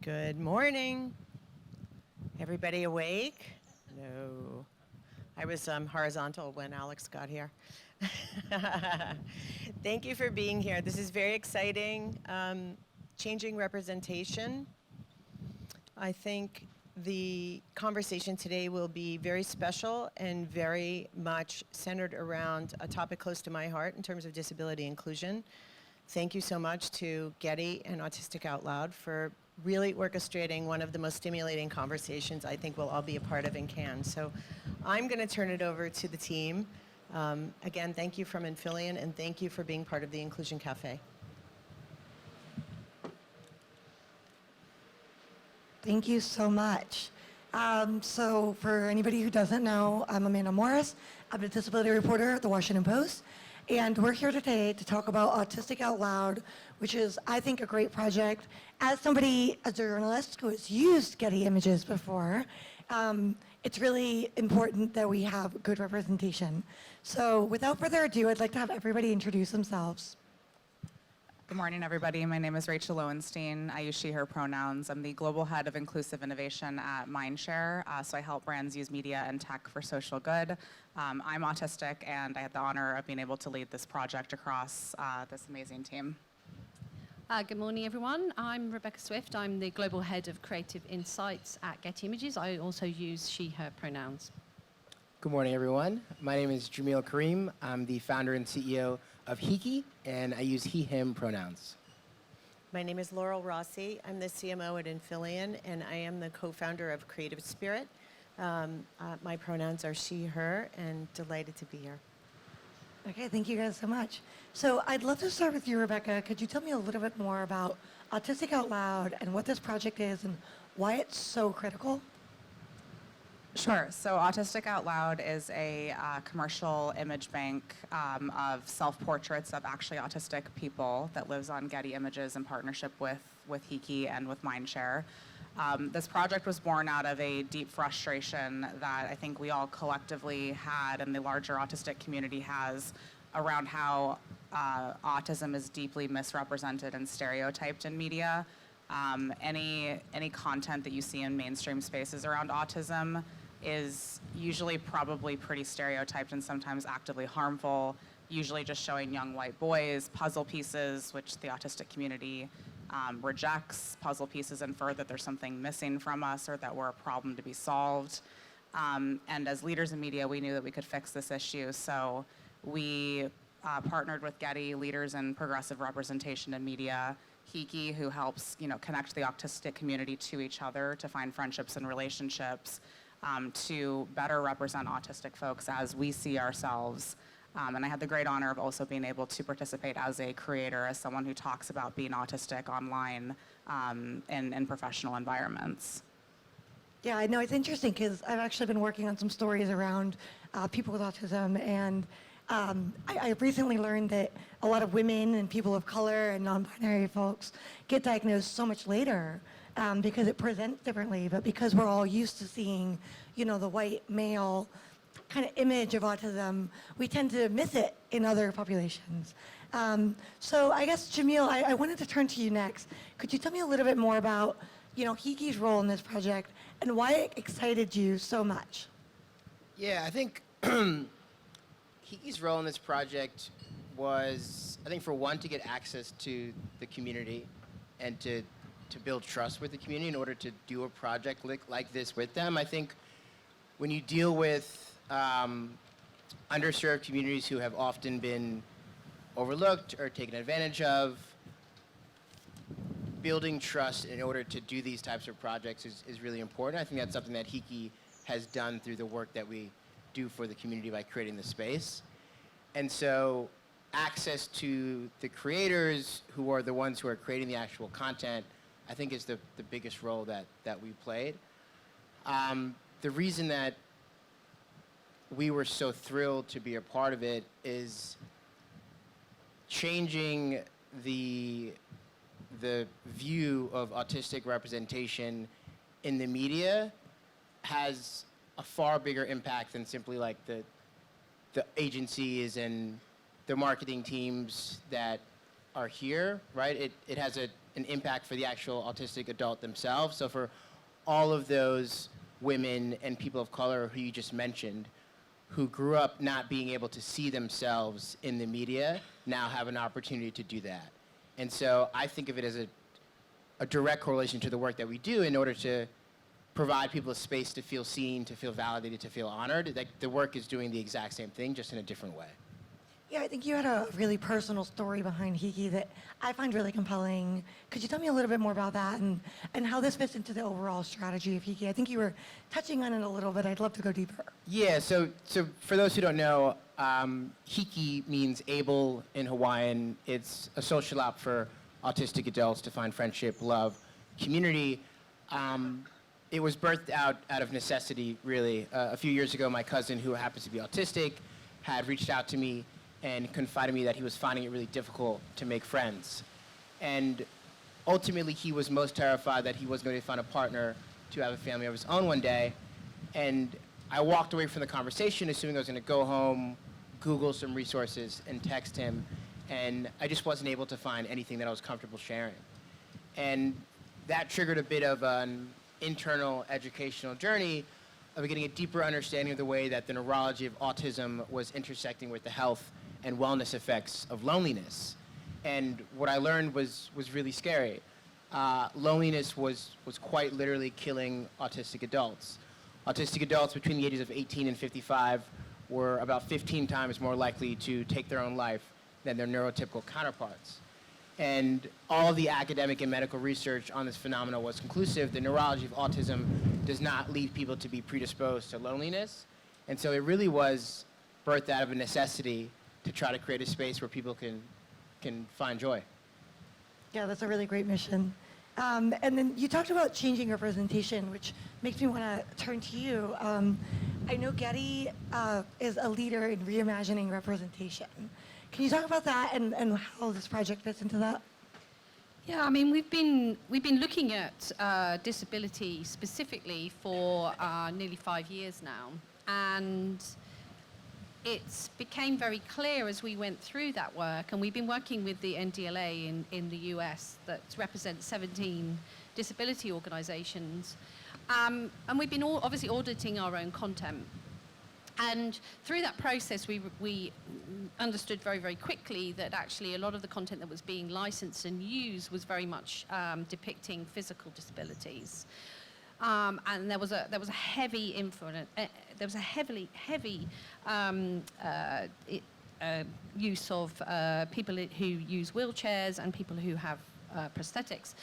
Good morning. Everybody awake? No. I was horizontal when Alex got here. Thank you for being here. This is very exciting. Changing representation. I think the conversation today will be very special and very much centered around a topic close to my heart in terms of disability inclusion. Thank you so much to Getty and Autistic Out Loud for really orchestrating one of the most stimulating conversations I think we'll all be a part of and can. So I'm going to turn it over to the team. Again, thank you from Infillion, and thank you for being part of the Inclusion Cafe. Thank you so much. So for anybody who doesn't know, I'm Amanda Morris. I'm a disability reporter at the Washington Post. And we're here today to talk about Autistic Out Loud, which is, I think, a great project. As somebody, as a journalist who has used Getty Images before, it's really important that we have good representation. So without further ado, I'd like to have everybody introduce themselves. Good morning, everybody. My name is Rachel Lowenstein. I use she, her pronouns. I'm the global head of inclusive innovation at Mindshare, so I help brands use media and tech for social good. I'm autistic, and I had the honor of being able to lead this project across this amazing team. Good morning, everyone. I'm Rebecca Swift. I'm the global head of creative insights at Getty Images. I also use she, her pronouns. Good morning, everyone. My name is Jamil Karriem. I'm the founder and CEO of Hiki, and I use he, him pronouns. My name is Laurel Rossi. I'm the CMO at Infillion, and I am the co-founder of CreativeSpirit. My pronouns are she, her, and delighted to be here. Okay, thank you guys so much. So I'd love to start with you, Rebecca. Could you tell me a little bit more about Autistic Out Loud and what this project is and why it's so critical? Sure. So Autistic Out Loud is a commercial image bank of self-portraits of actually autistic people that lives on Getty Images in partnership with Hiki and with Mindshare. This project was born out of a deep frustration that I think we all collectively had and the larger autistic community has around how autism is deeply misrepresented and stereotyped in media. Any content that you see in mainstream spaces around autism is usually probably pretty stereotyped and sometimes actively harmful, usually just showing young white boys puzzle pieces, which the autistic community rejects. Puzzle pieces infer that there's something missing from us or that we're a problem to be solved. And as leaders in media, we knew that we could fix this issue. So we partnered with Getty, leaders in progressive representation in media, Hiki, who helps connect the autistic community to each other to find friendships and relationships, to better represent autistic folks as we see ourselves. And I had the great honor of also being able to participate as a creator, as someone who talks about being autistic online in professional environments. Yeah, I know it's interesting because I've actually been working on some stories around people with autism, and I recently learned that a lot of women and people of color and non-binary folks get diagnosed so much later because it presents differently, but because we're all used to seeing, the white male kind of image of autism, we tend to miss it in other populations. So I guess, Jamil, I wanted to turn to you next. Could you tell me a little bit more about, Hiki's role in this project and why it excited you so much? Yeah, I think Hiki's role in this project was, I think, for one, to get access to the community and to build trust with the community in order to do a project like this with them. I think when you deal with underserved communities who have often been overlooked or taken advantage of, building trust in order to do these types of projects is really important. I think that's something that Hiki has done through the work that we do for the community by creating the space. And so access to the creators who are the ones who are creating the actual content, I think is the biggest role that we played. The reason that we were so thrilled to be a part of it is changing the view of autistic representation in the media has a far bigger impact than simply like the agencies and the marketing teams that are here, right, it has an impact for the actual autistic adult themselves. So for all of those women and people of color who you just mentioned, who grew up not being able to see themselves in the media, now have an opportunity to do that. And so I think of it as a direct correlation to the work that we do in order to provide people a space to feel seen, to feel validated, to feel honored. Like, the work is doing the exact same thing, just in a different way. Yeah, I think you had a really personal story behind Hiki that I find really compelling. Could you tell me a little bit more about that and how this fits into the overall strategy of Hiki? I think you were touching on it a little bit. I'd love to go deeper. Yeah, so for those who don't know, Hiki means able in Hawaiian. It's a social app for autistic adults to find friendship, love, community. It was birthed out of necessity, really. A few years ago, my cousin, who happens to be autistic, had reached out to me and confided me that he was finding it really difficult to make friends. And ultimately, he was most terrified that he wasn't going to find a partner to have a family of his own one day. And I walked away from the conversation assuming I was going to go home, Google some resources, and text him. And I just wasn't able to find anything that I was comfortable sharing. And that triggered a bit of an internal educational journey of getting a deeper understanding of the way that the neurology of autism was intersecting with the health and wellness effects of loneliness. And what I learned was really scary. Loneliness was quite literally killing autistic adults. Autistic adults between the ages of 18 and 55 were about 15 times more likely to take their own life than their neurotypical counterparts. And all of the academic and medical research on this phenomenon was conclusive. The neurology of autism does not lead people to be predisposed to loneliness. And so it really was birthed out of a necessity to try to create a space where people can find joy. Yeah, that's a really great mission. And then you talked about changing representation, which makes me want to turn to you. I know Getty is a leader in reimagining representation. Can you talk about that and how this project fits into that? Yeah, I mean, we've been looking at disability specifically for nearly 5 years now, and it became very clear as we went through that work, and we've been working with the NDLA in the US that represents 17 disability organizations, and we've been obviously auditing our own content. And through that process, we understood very, very quickly that actually a lot of the content that was being licensed and used was very much depicting physical disabilities. And there was a heavy influence. There was a heavy use of people who use wheelchairs and people who have prosthetics.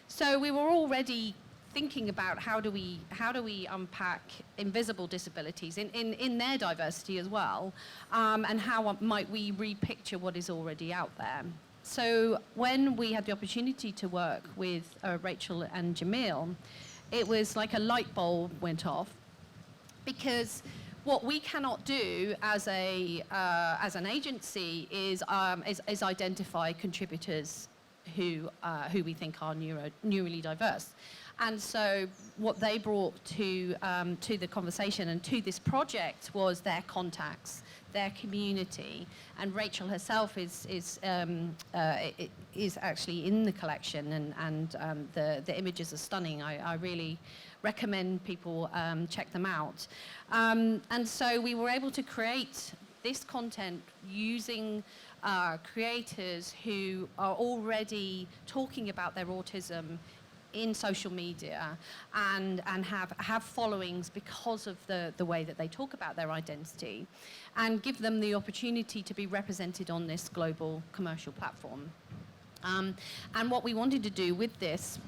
So we were already thinking about how do we unpack invisible disabilities in their diversity as well, and how might we repicture what is already out there. So when we had the opportunity to work with Rachel and Jamil, it was like a light bulb went off, because what we cannot do as an agency is identify contributors who we think are neurally diverse. And so what they brought to the conversation and to this project was their contacts, their community. And Rachel herself is actually in the collection, and the images are stunning. I really recommend people check them out. And so we were able to create this content using creators who are already talking about their autism in social media and have followings because of the way that they talk about their identity, and give them the opportunity to be represented on this global commercial platform. And what we wanted to do with this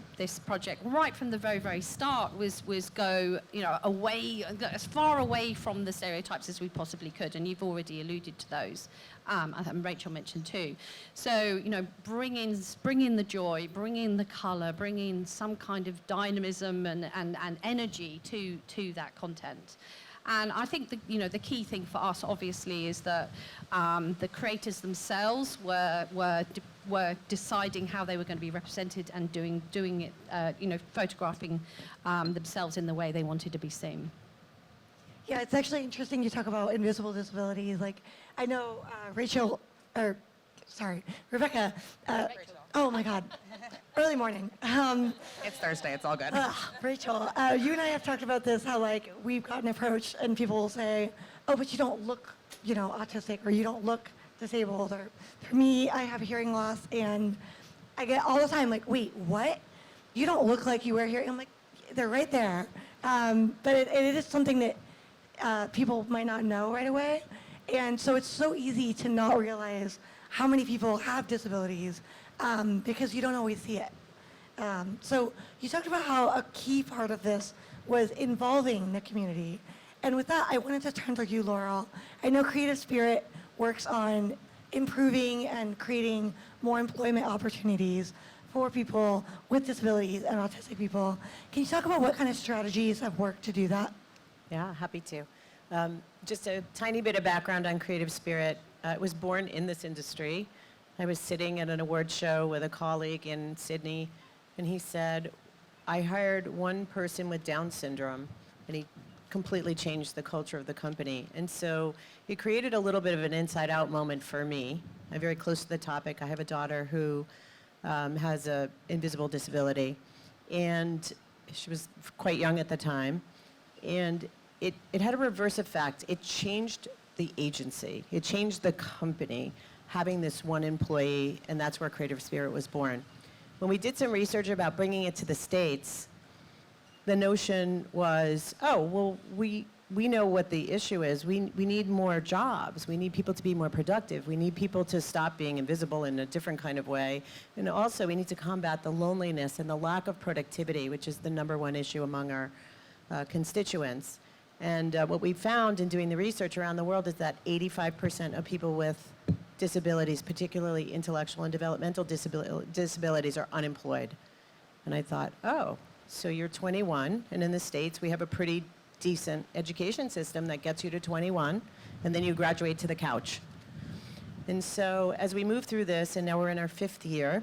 project right from the very, very start was go, away, as far away from the stereotypes as we possibly could, and you've already alluded to those, and Rachel mentioned too. So, bring in the joy, bring in the color, bring in some kind of dynamism and energy to that content. And I think the key thing for us, obviously, is that the creators themselves were deciding how they were going to be represented and doing it, photographing themselves in the way they wanted to be seen. Yeah, it's actually interesting you talk about invisible disabilities. Like, I know Rachel, or sorry, Rebecca. Oh my God, early morning. It's Thursday, it's all good. Rachel, you and I have talked about this, how like we've gotten approached and people will say, oh, but you don't look, autistic, or you don't look disabled. Or for me, I have hearing loss, and I get all the time like, wait, what? You don't look like you wear hearing. I'm like, they're right there. But it is something that people might not know right away. And so it's so easy to not realize how many people have disabilities because you don't always see it. So you talked about how a key part of this was involving the community. And with that, I wanted to turn to you, Laurel. I know Creative Spirit works on improving and creating more employment opportunities for people with disabilities and autistic people. Can you talk about what kind of strategies have worked to do that? Yeah, happy to. Just a tiny bit of background on Creative Spirit. I was born in this industry. I was sitting at an award show with a colleague in Sydney, and he said, I hired one person with Down syndrome, and he completely changed the culture of the company. And so it created a little bit of an inside-out moment for me. I'm very close to the topic. I have a daughter who has an invisible disability, and she was quite young at the time. And it had a reverse effect. It changed the agency. It changed the company, having this one employee, and that's where Creative Spirit was born. When we did some research about bringing it to the States, the notion was, oh, well, we know what the issue is. We need more jobs. We need people to be more productive. We need people to stop being invisible in a different kind of way. And also, we need to combat the loneliness and the lack of productivity, which is the #1 issue among our constituents. And what we found in doing the research around the world is that 85% of people with disabilities, particularly intellectual and developmental disabilities, are unemployed. And I thought, oh, so you're 21, and in the States we have a pretty decent education system that gets you to 21, and then you graduate to the couch. And so as we move through this, and now we're in our 5th year,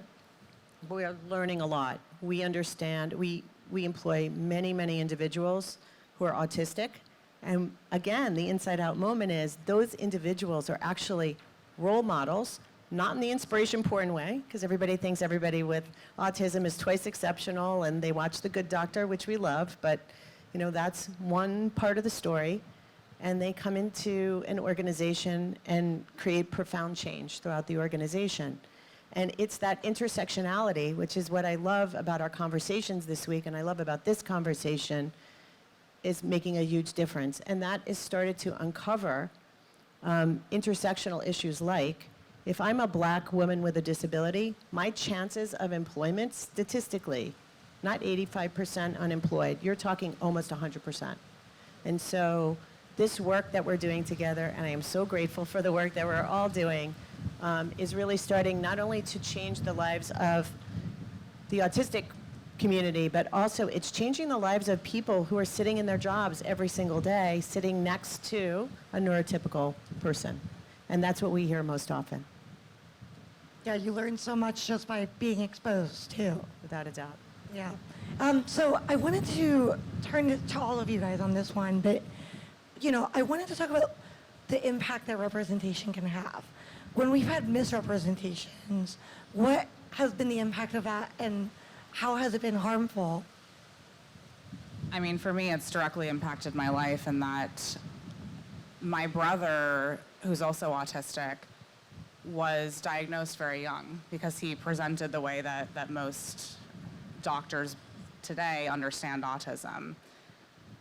we are learning a lot. We understand, we employ many, many individuals who are autistic. And again, the inside-out moment is those individuals are actually role models, not in the inspiration porn way, because everybody thinks everybody with autism is twice exceptional and they watch The Good Doctor, which we love, but that's one part of the story. And they come into an organization and create profound change throughout the organization. And it's that intersectionality, which is what I love about our conversations this week, and I love about this conversation, is making a huge difference. And that is started to uncover intersectional issues like, if I'm a black woman with a disability, my chances of employment statistically, not 85% unemployed, you're talking almost 100%. And so this work that we're doing together, and I am so grateful for the work that we're all doing, is really starting not only to change the lives of the autistic community, but also it's changing the lives of people who are sitting in their jobs every single day, sitting next to a neurotypical person. And that's what we hear most often. Yeah, you learn so much just by being exposed, too. Without a doubt. Yeah. So I wanted to turn to all of you guys on this one, but, I wanted to talk about the impact that representation can have. When we've had misrepresentations, what has been the impact of that, and how has it been harmful? I mean, for me, it's directly impacted my life in that my brother, who's also autistic, was diagnosed very young because he presented the way that most doctors today understand autism.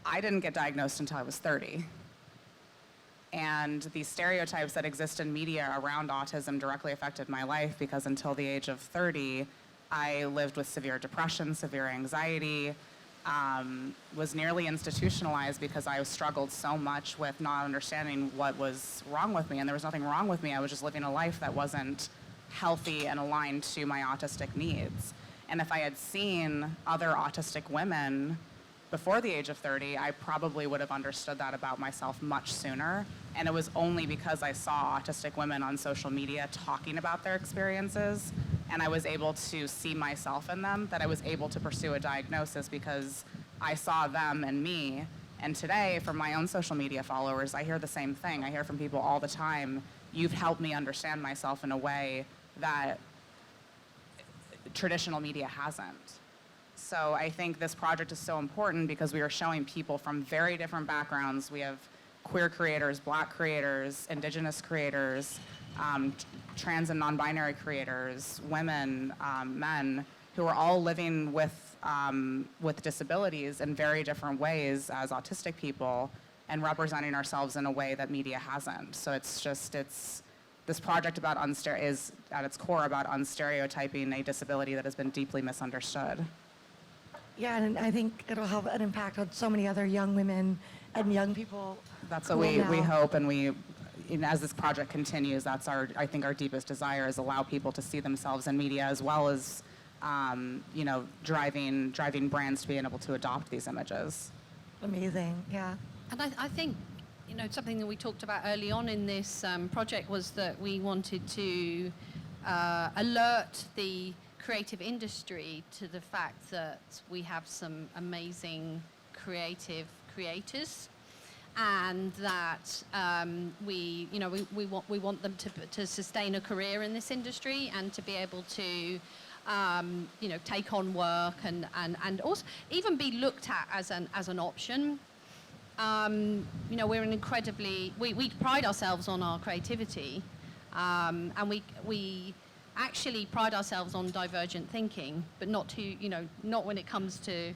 I didn't get diagnosed until I was 30. And the stereotypes that exist in media around autism directly affected my life because until the age of 30, I lived with severe depression, severe anxiety, was nearly institutionalized because I struggled so much with not understanding what was wrong with me. And there was nothing wrong with me. I was just living a life that wasn't healthy and aligned to my autistic needs. And if I had seen other autistic women before the age of 30, I probably would have understood that about myself much sooner. And it was only because I saw autistic women on social media talking about their experiences, and I was able to see myself in them, that I was able to pursue a diagnosis because I saw them and me. And today, from my own social media followers, I hear the same thing. I hear from people all the time, you've helped me understand myself in a way that traditional media hasn't. So I think this project is so important because we are showing people from very different backgrounds. We have queer creators, Black creators, Indigenous creators, trans and non-binary creators, women, men, who are all living with disabilities in very different ways as autistic people and representing ourselves in a way that media hasn't. So this project is at its core about unstereotyping a disability that has been deeply misunderstood. Yeah, and I think it'll have an impact on so many other young women and young people. That's what we hope, and as this project continues, that's I think our deepest desire is allow people to see themselves in media as well as, driving brands to being able to adopt these images. Amazing, yeah. And I think, something that we talked about early on in this project was that we wanted to alert the creative industry to the fact that we have some amazing creative creators, and that we want them to sustain a career in this industry and to be able to take on work and also even be looked at as an option. We're an incredibly, we pride ourselves on our creativity, and we actually pride ourselves on divergent thinking, but not when it comes to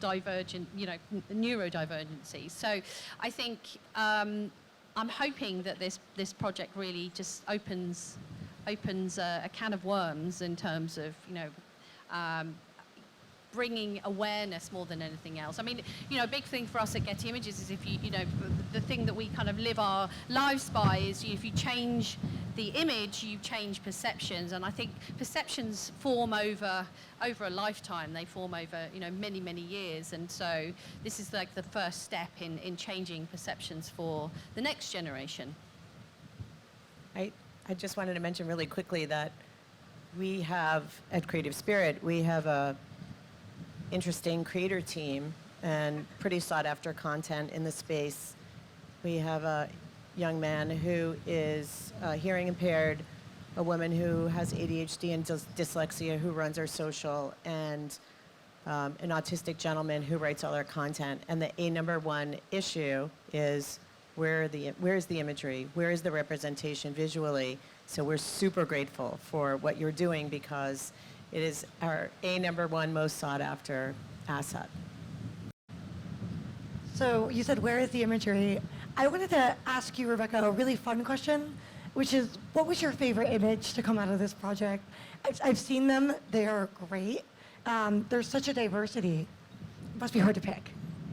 divergent, neurodivergency. So I think I'm hoping that this project really just opens a can of worms in terms of bringing awareness more than anything else. I mean, a big thing for us at Getty Images is if the thing that we kind of live our lives by is if you change the image, you change perceptions. And I think perceptions form over a lifetime. They form over, many, many years. And so this is like the first step in changing perceptions for the next generation. I just wanted to mention really quickly that we have, at Creative Spirit, we have a interesting creator team and pretty sought after content in the space. We have a young man who is hearing impaired, a woman who has ADHD and dyslexia who runs our social, and an autistic gentleman who writes all our content. And the #1 issue is where is the imagery? Where is the representation visually? So we're super grateful for what you're doing because it is our #1 most sought after asset. So you said, where is the imagery? I wanted to ask you, Rebecca, a really fun question, which is, what was your favorite image to come out of this project? I've seen them. They are great. There's such a diversity. It must be hard to pick.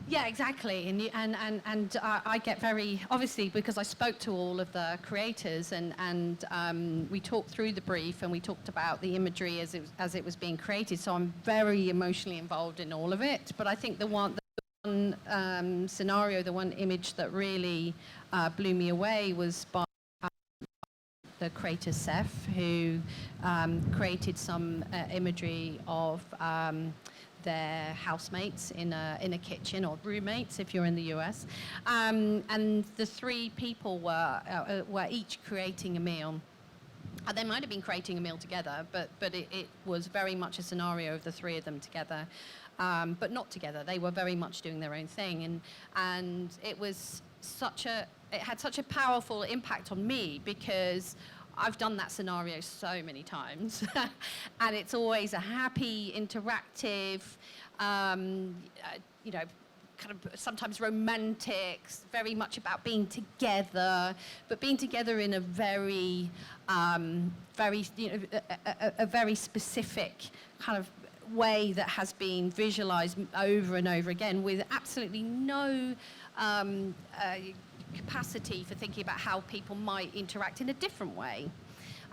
Yeah, exactly. And I get very, obviously, because I spoke to all of the creators and we talked through the brief and we talked about the imagery as it was being created. So I'm very emotionally involved in all of it. But I think the one scenario, the one image that really blew me away was by the creator Seth, who created some imagery of their housemates in a kitchen, or roommates if you're in the US, and the three people were each creating a meal. They might have been creating a meal together, but it was very much a scenario of the three of them together, but not together. They were very much doing their own thing, and it had such a powerful impact on me because I've done that scenario so many times, and it's always a happy, interactive, kind of sometimes romantic, very much about being together, but being together in a very, a very specific kind of way that has been visualized over and over again with absolutely no capacity for thinking about how people might interact in a different way.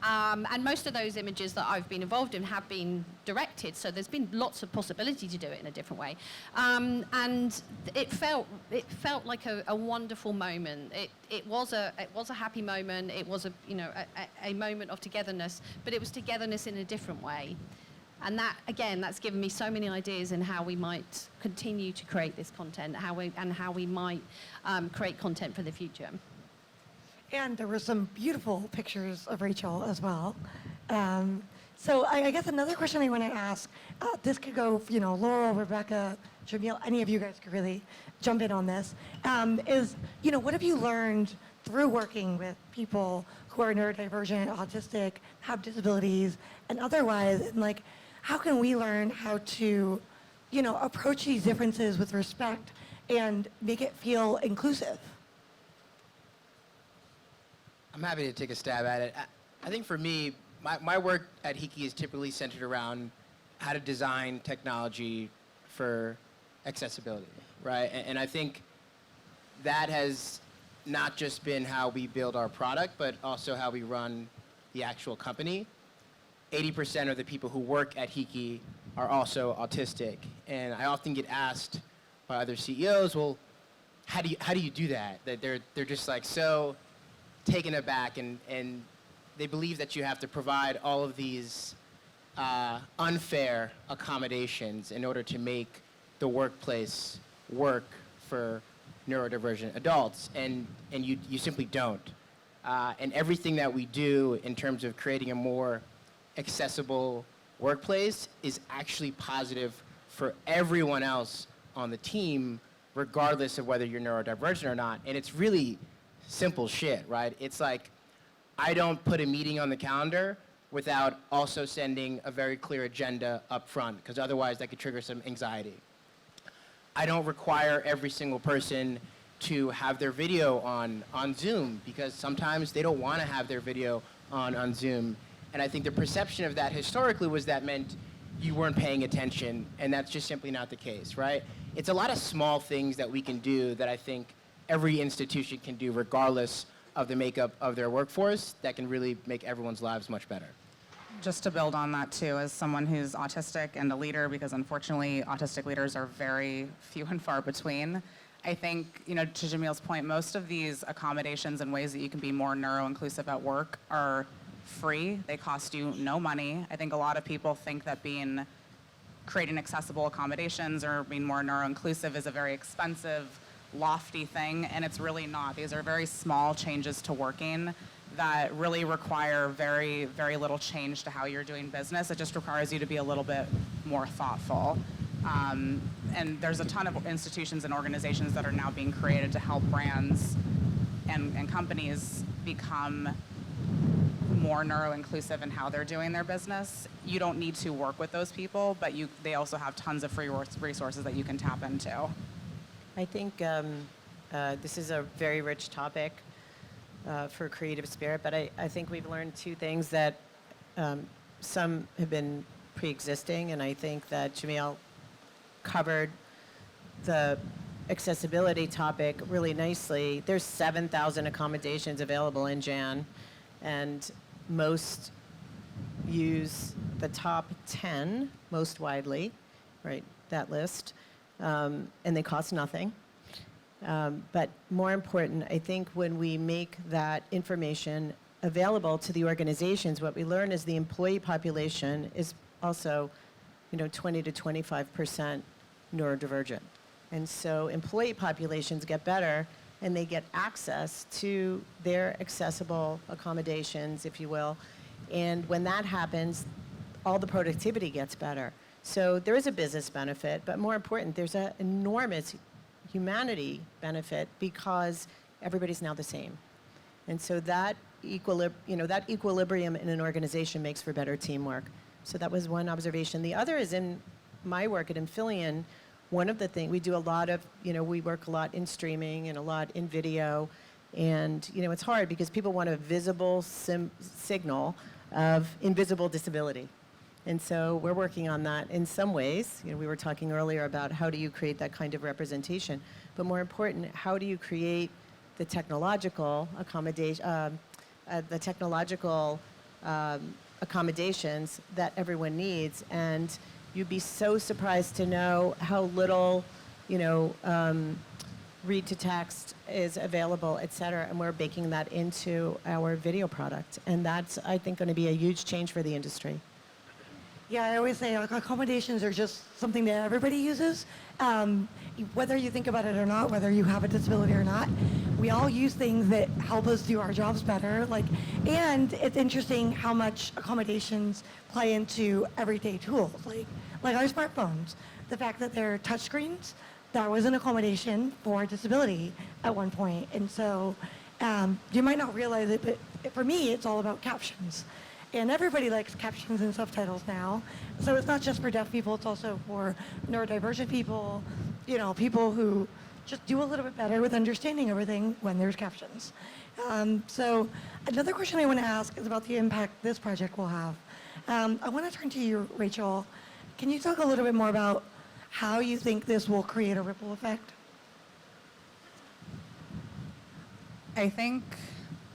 And most of those images that I've been involved in have been directed, so there's been lots of possibility to do it in a different way. And it felt like a wonderful moment. It was a happy moment. It was a moment of togetherness, but it was togetherness in a different way. And that, again, that's given me so many ideas in how we might continue to create this content, how we might create content for the future. And there were some beautiful pictures of Rachel as well. So I guess another question I want to ask, this could go, Laurel, Rebecca, Jamil, any of you guys could really jump in on this, is, what have you learned through working with people who are neurodivergent, autistic, have disabilities, and otherwise, and like, how can we learn how to, approach these differences with respect and make it feel inclusive? I'm happy to take a stab at it. I think for me, my work at Hiki is typically centered around how to design technology for accessibility, right? And I think that has not just been how we build our product, but also how we run the actual company. 80% of the people who work at Hiki are also autistic. And I often get asked by other CEOs, well, how do you do that? That they're just like so taken aback, and they believe that you have to provide all of these unfair accommodations in order to make the workplace work for neurodivergent adults, and you simply don't. And everything that we do in terms of creating a more accessible workplace is actually positive for everyone else on the team, regardless of whether you're neurodivergent or not. And it's really simple shit, right? It's like, I don't put a meeting on the calendar without also sending a very clear agenda up front, because otherwise that could trigger some anxiety. I don't require every single person to have their video on Zoom, because sometimes they don't want to have their video on Zoom. And I think the perception of that historically was that meant you weren't paying attention, and that's just simply not the case, right? It's a lot of small things that we can do that I think every institution can do regardless of the makeup of their workforce that can really make everyone's lives much better. Just to build on that too, as someone who's autistic and a leader, because unfortunately autistic leaders are very few and far between, I think, to Jamil's point, most of these accommodations and ways that you can be more neuro-inclusive at work are free. They cost you no money. I think a lot of people think that creating accessible accommodations or being more neuro-inclusive is a very expensive, lofty thing, and it's really not. These are very small changes to working that really require very, very little change to how you're doing business. It just requires you to be a little bit more thoughtful. And there's a ton of institutions and organizations that are now being created to help brands and companies become more neuro-inclusive in how they're doing their business. You don't need to work with those people, but they also have tons of free resources that you can tap into. I think this is a very rich topic for Creative Spirit, but I think we've learned two things that some have been pre-existing, and I think that Jamil covered the accessibility topic really nicely. There's 7,000 accommodations available in Jan, and most use the top 10 most widely, right, that list, and they cost nothing. But more important, I think when we make that information available to the organizations, what we learn is the employee population is also, 20 to 25% neurodivergent. And so employee populations get better, and they get access to their accessible accommodations, if you will. And when that happens, all the productivity gets better. So there is a business benefit, but more important, there's an enormous humanity benefit because everybody's now the same. And so that equilibrium in an organization makes for better teamwork. So that was one observation. The other is in my work at Infillion, one of the things, we do a lot of, we work a lot in streaming and a lot in video. And, it's hard because people want a visible signal of invisible disability. And so we're working on that in some ways. We were talking earlier about how do you create that kind of representation. But more important, how do you create the technological accommodations that everyone needs. And you'd be so surprised to know how little, read to text is available, et cetera, and we're baking that into our video product. And that's, I think, going to be a huge change for the industry. Yeah, I always say accommodations are just something that everybody uses, whether you think about it or not, whether you have a disability or not. we all use things that help us do our jobs better. And it's interesting how much accommodations play into everyday tools, like our smartphones. The fact that they're touchscreens, that was an accommodation for disability at one point. And so you might not realize it, but for me, it's all about captions. And everybody likes captions and subtitles now. So it's not just for deaf people, it's also for neurodivergent people, people who just do a little bit better with understanding everything when there's captions. So another question I want to ask is about the impact this project will have. I want to turn to you, Rachel. Can you talk a little bit more about how you think this will create a ripple effect? I think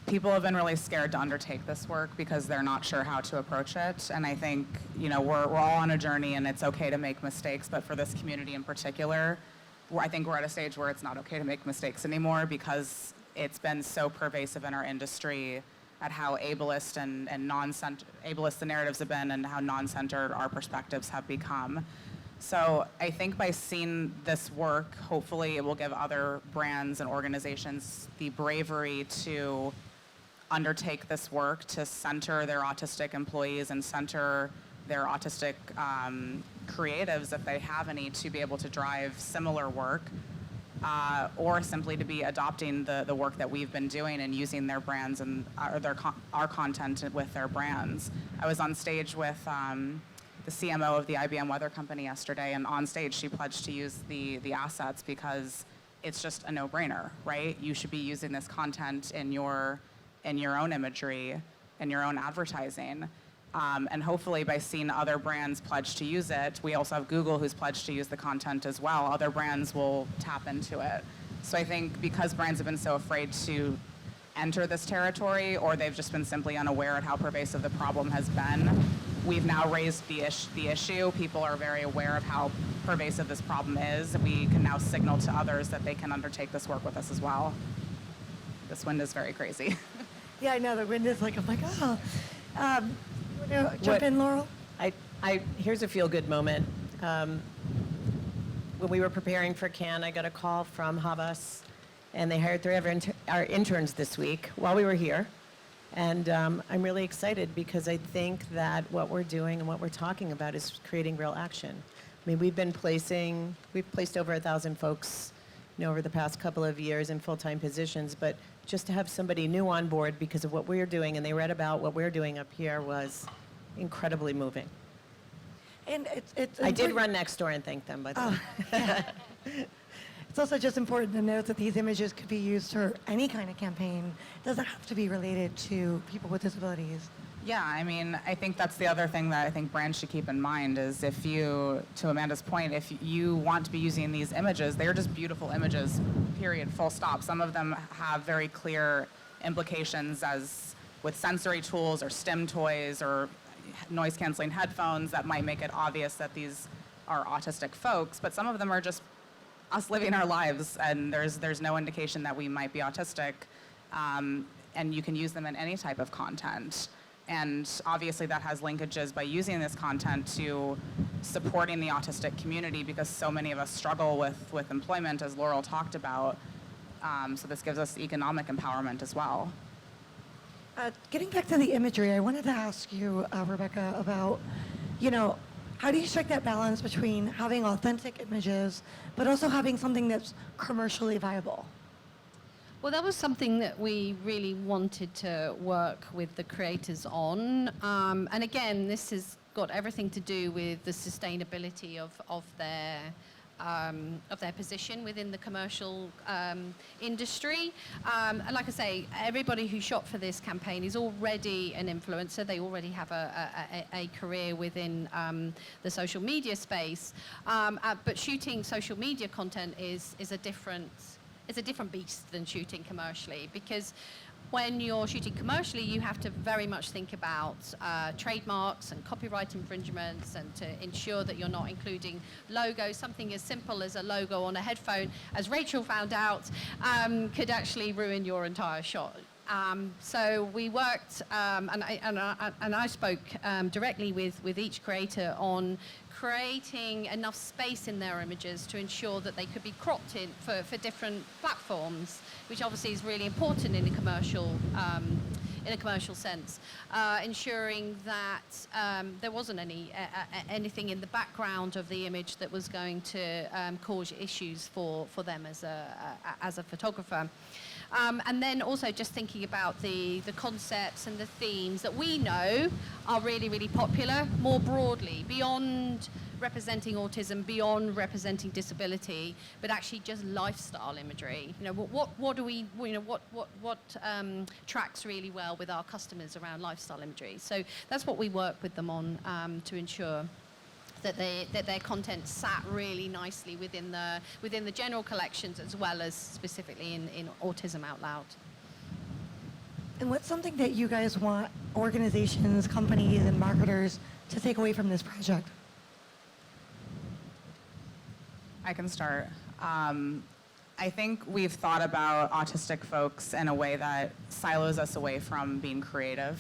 people have been really scared to undertake this work because they're not sure how to approach it. And I think, we're all on a journey and it's okay to make mistakes, but for this community in particular, I think we're at a stage where it's not okay to make mistakes anymore because it's been so pervasive in our industry at how ableist and ableist the narratives have been and how non-centered our perspectives have become. So I think by seeing this work, hopefully it will give other brands and organizations the bravery to undertake this work, to center their autistic employees and center their autistic creatives, if they have any, to be able to drive similar work, or simply to be adopting the work that we've been doing and using their brands and our content with their brands. I was on stage with the CMO of the IBM Weather Company yesterday, and on stage she pledged to use the assets because it's just a no-brainer, right? You should be using this content in your own imagery, in your own advertising. And hopefully by seeing other brands pledge to use it, we also have Google who's pledged to use the content as well. Other brands will tap into it. So I think because brands have been so afraid to enter this territory, or they've just been simply unaware of how pervasive the problem has been, we've now raised the issue. People are very aware of how pervasive this problem is. We can now signal to others that they can undertake this work with us as well. This wind is very crazy. Yeah, I know, the wind is like, I'm like, oh. You want to jump in, Laurel? Here's a feel-good moment. When we were preparing for Cannes, I got a call from Havas, and they hired 3 of our interns this week while we were here. And I'm really excited because I think that what we're doing and what we're talking about is creating real action. I mean, we've placed over 1,000 folks, over the past couple of years in full-time positions, but just to have somebody new on board because of what we're doing, and they read about what we're doing up here, was incredibly moving. And it's I did run next door and thank them, by the way. Yeah. It's also just important to note that these images could be used for any kind of campaign. It doesn't have to be related to people with disabilities. Yeah, I mean, I think that's the other thing that I think brands should keep in mind is if you, to Amanda's point, if you want to be using these images, they're just beautiful images, period, full stop. Some of them have very clear implications as with sensory tools or STEM toys or noise-canceling headphones that might make it obvious that these are autistic folks, but some of them are just us living our lives, and there's no indication that we might be autistic, and you can use them in any type of content. And obviously that has linkages by using this content to supporting the autistic community because so many of us struggle with employment, as Laurel talked about. So this gives us economic empowerment as well. Getting back to the imagery, I wanted to ask you, Rebecca, about, how do you strike that balance between having authentic images, but also having something that's commercially viable? Well, that was something that we really wanted to work with the creators on. And again, this has got everything to do with the sustainability of their position within the commercial industry. And like I say, everybody who shot for this campaign is already an influencer. They already have a career within the social media space. But shooting social media content is a different beast than shooting commercially, because when you're shooting commercially, you have to very much think about trademarks and copyright infringements, and to ensure that you're not including logos. Something as simple as a logo on a headphone, as Rachel found out, could actually ruin your entire shot. So we worked, and I spoke directly with each creator on creating enough space in their images to ensure that they could be cropped in for different platforms, which obviously is really important in a commercial sense, ensuring that there wasn't anything in the background of the image that was going to cause issues for them as a photographer. And then also just thinking about the concepts and the themes that we know are really, really popular more broadly, beyond representing autism, beyond representing disability, but actually just lifestyle imagery. You know, what do we, you know, what tracks really well with our customers around lifestyle imagery. So that's what we work with them on to ensure that their content sat really nicely within the general collections, as well as specifically in Autism Out Loud. And what's something that you guys want organizations, companies, and marketers to take away from this project? I can start. I think we've thought about autistic folks in a way that silos us away from being creative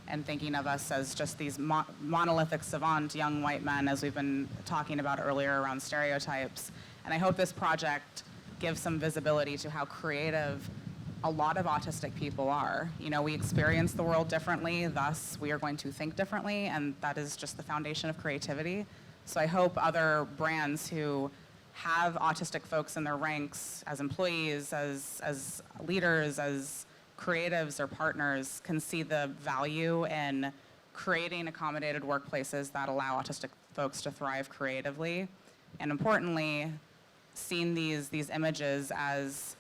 and thinking of us as just these monolithic savant young white men, as we've been talking about earlier around stereotypes. And I hope this project gives some visibility to how creative a lot of autistic people are. You know, we experience the world differently, thus we are going to think differently, and that is just the foundation of creativity. So I hope other brands who have autistic folks in their ranks as employees, as leaders, as creatives or partners can see the value in creating accommodated workplaces that allow autistic folks to thrive creatively. And importantly, seeing these images as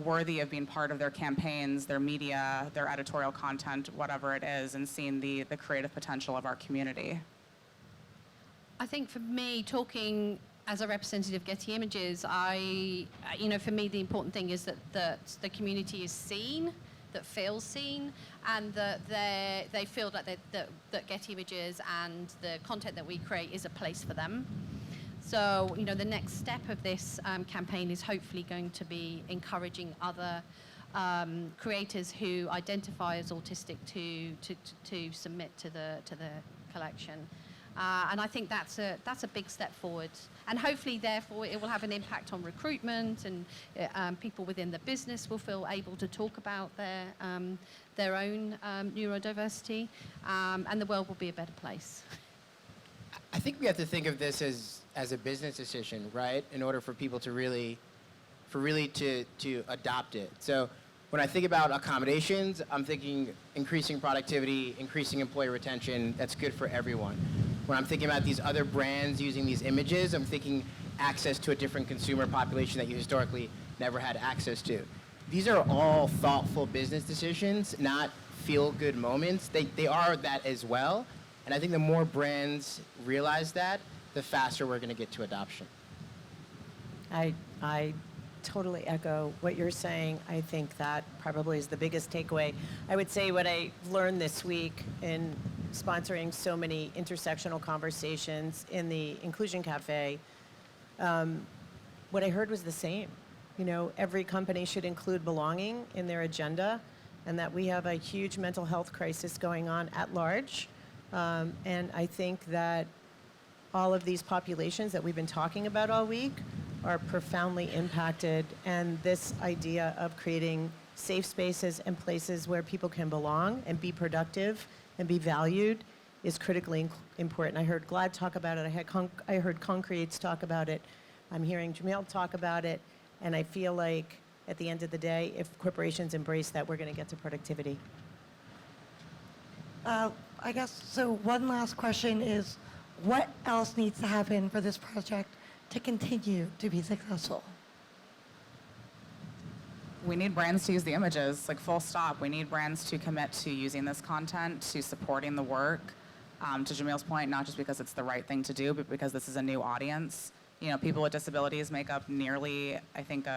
worthy of being part of their campaigns, their media, their editorial content, whatever it is, and seeing the creative potential of our community. I think for me, talking as a representative of Getty Images, for me, the important thing is that the community is seen, that feels seen, and that they feel that Getty Images and the content that we create is a place for them. So, you know, the next step of this campaign is hopefully going to be encouraging other creators who identify as autistic to submit to the collection. And I think that's a big step forward. And hopefully, therefore, it will have an impact on recruitment, and people within the business will feel able to talk about their own neurodiversity, and the world will be a better place. I think we have to think of this as a business decision, right? In order for people to really to adopt it. So when I think about accommodations, I'm thinking increasing productivity, increasing employee retention. That's good for everyone. When I'm thinking about these other brands using these images, I'm thinking access to a different consumer population that you historically never had access to. These are all thoughtful business decisions, not feel-good moments. They are that as well. And I think the more brands realize that, the faster we're going to get to adoption. I totally echo what you're saying. I think that probably is the biggest takeaway. I would say what I learned this week in sponsoring so many intersectional conversations in the Inclusion Cafe, what I heard was the same. You know, every company should include belonging in their agenda, and that we have a huge mental health crisis going on at large. And I think that all of these populations that we've been talking about all week are profoundly impacted, and this idea of creating safe spaces and places where people can belong and be productive and be valued is critically important. I heard Glad talk about it. I heard Concretes talk about it. I'm hearing Jamil talk about it. And I feel like at the end of the day, if corporations embrace that, we're going to get to productivity. I guess, so one last question is, what else needs to happen for this project to continue to be successful? We need brands to use the images, like full stop. We need brands to commit to using this content, to supporting the work. To Jamil's point, not just because it's the right thing to do, but because this is a new audience. You know, people with disabilities make up nearly, I think,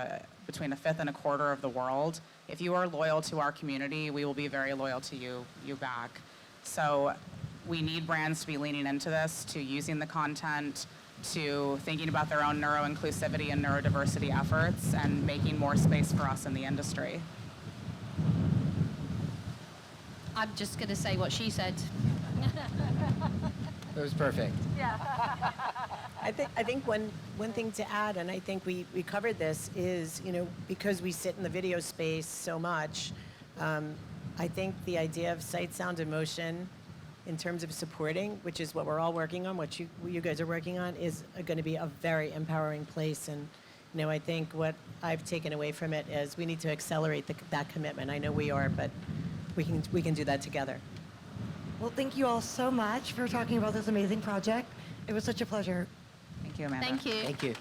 between a fifth and a quarter of the world. If you are loyal to our community, we will be very loyal to you back. So we need brands to be leaning into this, to using the content, to thinking about their own neuro-inclusivity and neurodiversity efforts, and making more space for us in the industry. I'm just going to say what she said. That was perfect. I think one thing to add, and I think we covered this, is, because we sit in the video space so much, I think the idea of sight, sound, and motion in terms of supporting, which is what we're all working on, what you guys are working on, is going to be a very empowering place. And I think what I've taken away from it is we need to accelerate that commitment. I know we are, but we can do that together. Well, thank you all so much for talking about this amazing project. It was such a pleasure. Thank you, Amanda. Thank you. Thank you.